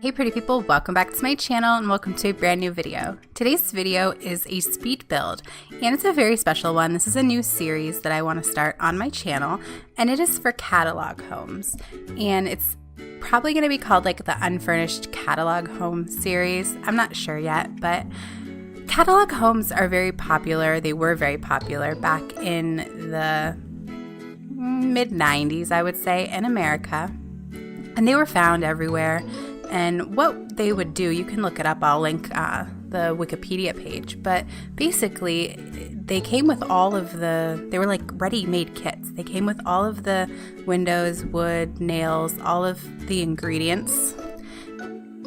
Hey pretty people, welcome back to my channel and welcome to a brand new video. Today's video is a speed build and it's a very special one. This is a new series that I want to start on my channel and it is for Catalogue homes, and it's probably going to be called like the Unfurnished Catalogue home series. I'm not sure yet, but Catalogue homes are very popular. They were very popular back in the mid 90s, I would say, in America, and they were found everywhere. And what they would do, you can look it up, I'll link the Wikipedia page, but basically they came with all of they were like ready-made kits. They came with all of the windows, wood, nails, all of the ingredients.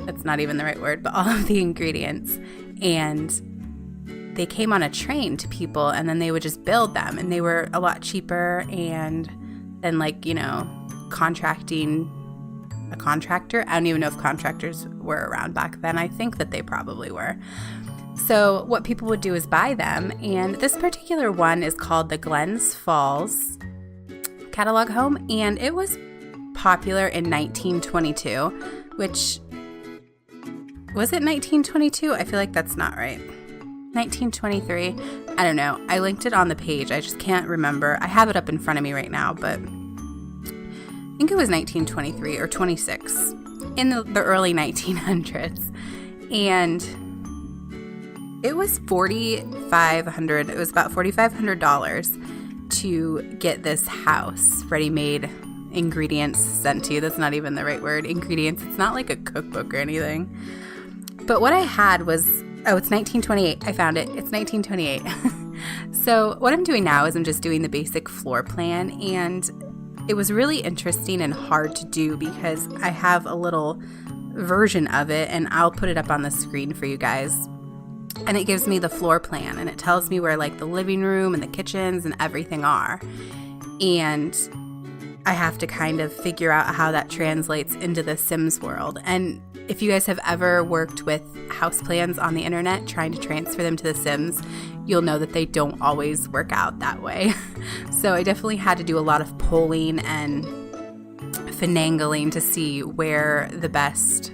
That's not even the right word, but all of the ingredients. And they came on a train to people and then they would just build them, and they were a lot cheaper and then contracting a contractor. I don't even know if contractors were around back then. I think that they probably were. So what people would do is buy them, and this particular one is called the Glens Falls Catalogue home, and it was popular in 1922, which, was it 1922? I feel like that's not right. 1923? I don't know. I linked it on the page. I just can't remember. I have it up in front of me right now, but I think it was 1923 or 26 in the early 1900s, and it was $4,500. It was about $4,500 to get this house ready-made, ingredients sent to you. That's not even the right word. Ingredients. It's not like a cookbook or anything. But what I had was, it's 1928. I found it. It's 1928. So what I'm doing now is I'm just doing the basic floor plan, and it was really interesting and hard to do because I have a little version of it, and I'll put it up on the screen for you guys. And it gives me the floor plan, and it tells me where like the living room and the kitchens and everything are. And I have to kind of figure out how that translates into the Sims world. And if you guys have ever worked with house plans on the internet trying to transfer them to the Sims, you'll know that they don't always work out that way. So I definitely had to do a lot of polling and finagling to see where the best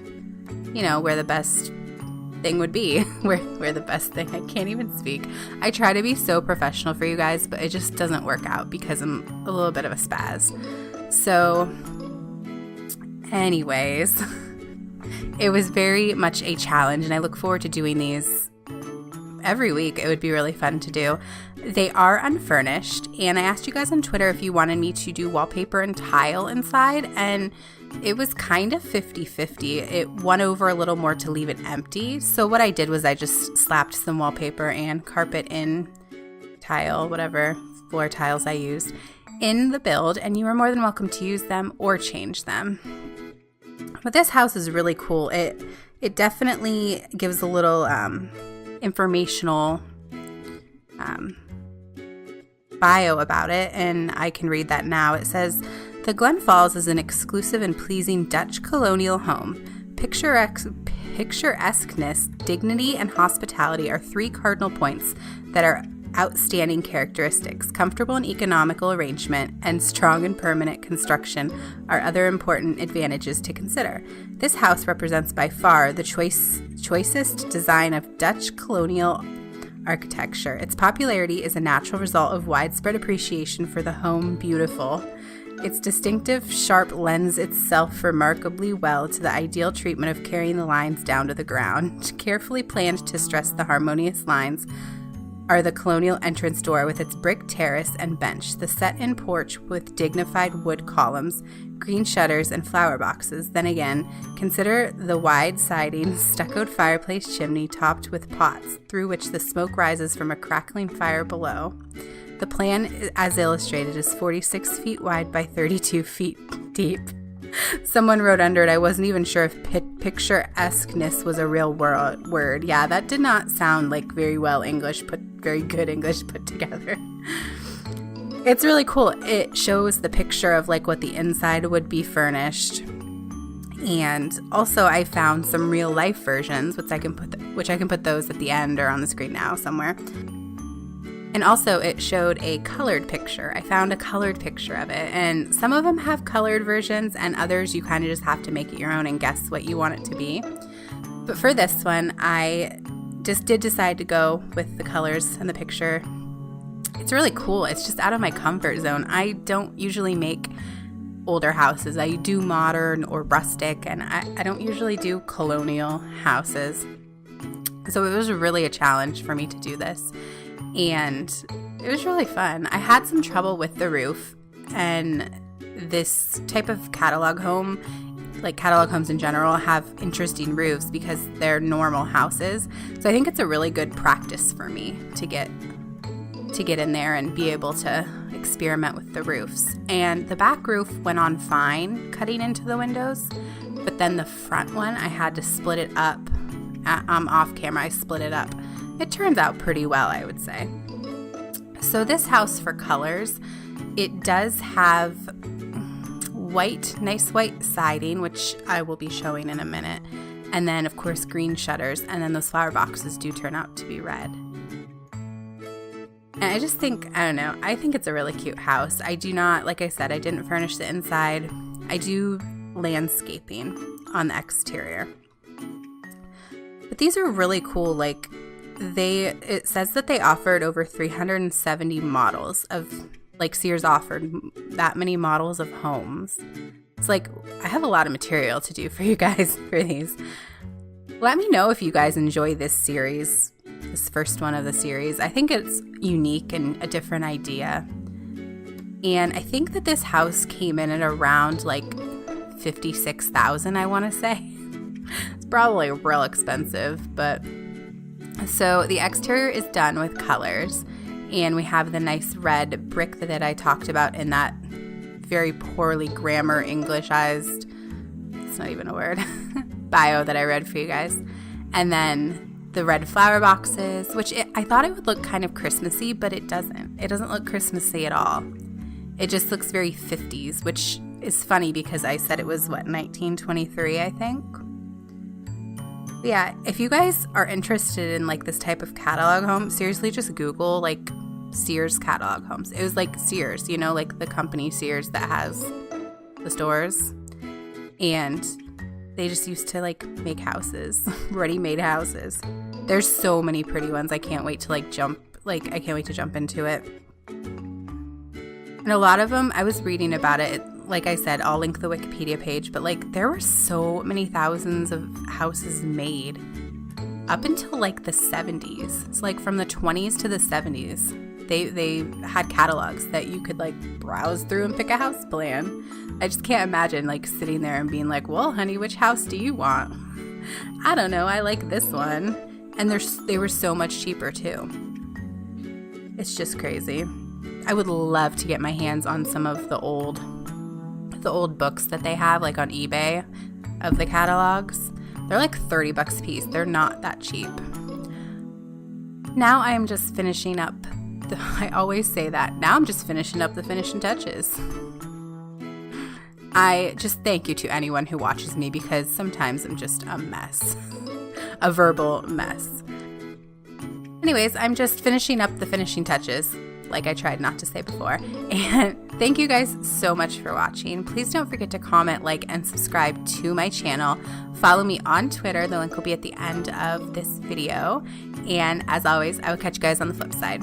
thing would be, where the best thing, I can't even speak. I try to be so professional for you guys, but it just doesn't work out because I'm a little bit of a spaz. So anyways, it was very much a challenge, and I look forward to doing these every week. It would be really fun to do. They are unfurnished, and I asked you guys on Twitter if you wanted me to do wallpaper and tile inside, and it was kind of 50-50. It won over a little more to leave it empty. So what I did was I just slapped some wallpaper and carpet in tile, whatever floor tiles I used, in the build, and you are more than welcome to use them or change them. But this house is really cool. It definitely gives a little informational bio about it, and I can read that now. It says, the Glen Falls is an exclusive and pleasing Dutch colonial home. Picturesqueness, dignity, and hospitality are three cardinal points that are outstanding characteristics. Comfortable and economical arrangement and strong and permanent construction are other important advantages to consider. This house represents by far the choicest design of Dutch colonial architecture. Its popularity is a natural result of widespread appreciation for the home beautiful. Its distinctive sharp lends itself remarkably well to the ideal treatment of carrying the lines down to the ground. Carefully planned to stress the harmonious lines are the colonial entrance door with its brick terrace and bench, the set-in porch with dignified wood columns, green shutters, and flower boxes. Then again, consider the wide siding, stuccoed fireplace chimney topped with pots, through which the smoke rises from a crackling fire below. The plan, as illustrated, is 46 feet wide by 32 feet deep. Someone wrote under it, I wasn't even sure if picturesqueness was a real word. Yeah, that did not sound like very good English put together. It's really cool. It shows the picture of like what the inside would be furnished. And also I found some real life versions, which I can put those at the end or on the screen now somewhere. And also it showed a colored picture. I found a colored picture of it, and some of them have colored versions and others you kind of just have to make it your own and guess what you want it to be. But for this one, I just did decide to go with the colors and the picture. It's really cool. It's just out of my comfort zone. I don't usually make older houses. I do modern or rustic, and I don't usually do colonial houses. So it was really a challenge for me to do this. And it was really fun. I had some trouble with the roof, and this type of catalog home, like catalog homes in general, have interesting roofs because they're normal houses. So I think it's a really good practice for me to get in there and be able to experiment with the roofs. And the back roof went on fine cutting into the windows, but then the front one, I had to split it up. Off camera, I split it up. It turns out pretty well, I would say. So this house, for colors, it does have nice white siding, which I will be showing in a minute. And then, of course, green shutters. And then those flower boxes do turn out to be red. And I just think, I don't know, I think it's a really cute house. I do not, like I said, I didn't furnish the inside. I do landscaping on the exterior. But these are really cool. Like, it says that they offered over 370 models of, like, Sears offered that many models of homes. It's like, I have a lot of material to do for you guys for these. Let me know if you guys enjoy this series, this first one of the series. I think it's unique and a different idea. And I think that this house came in at around like $56,000, I want to say. It's probably real expensive, but so the exterior is done with colors, and we have the nice red brick that I talked about in that very poorly grammar Englishized, it's not even a word, bio that I read for you guys. And then the red flower boxes, which I thought it would look kind of Christmassy, but it doesn't. It doesn't look Christmassy at all. It just looks very 50s, which is funny because I said it was, 1923, I think? Yeah, if you guys are interested in, like, this type of catalog home, seriously, just Google, like, Sears catalog homes. It was like Sears, like the company Sears that has the stores. And they just used to, like, make houses, ready-made houses. There's so many pretty ones. I can't wait to, jump into it. And a lot of them, I was reading about it. Like I said, I'll link the Wikipedia page, but, like, there were so many thousands of houses made up until, like, the 70s. It's like from the 20s to the 70s. They had catalogs that you could, like, browse through and pick a house plan. I just can't imagine, like, sitting there and being like, well, honey, which house do you want? I don't know. I like this one. And they were so much cheaper, too. It's just crazy. I would love to get my hands on some of the old books that they have, like, on eBay of the catalogs. They're like $30 a piece. They're not that cheap. Now I am just finishing up I always say that. Now I'm just finishing up the finishing touches. I just thank you to anyone who watches me, because sometimes I'm just a mess. A verbal mess. Anyways, I'm just finishing up the finishing touches, like I tried not to say before. And thank you guys so much for watching. Please don't forget to comment, like, and subscribe to my channel. Follow me on Twitter. The link will be at the end of this video. And as always, I will catch you guys on the flip side.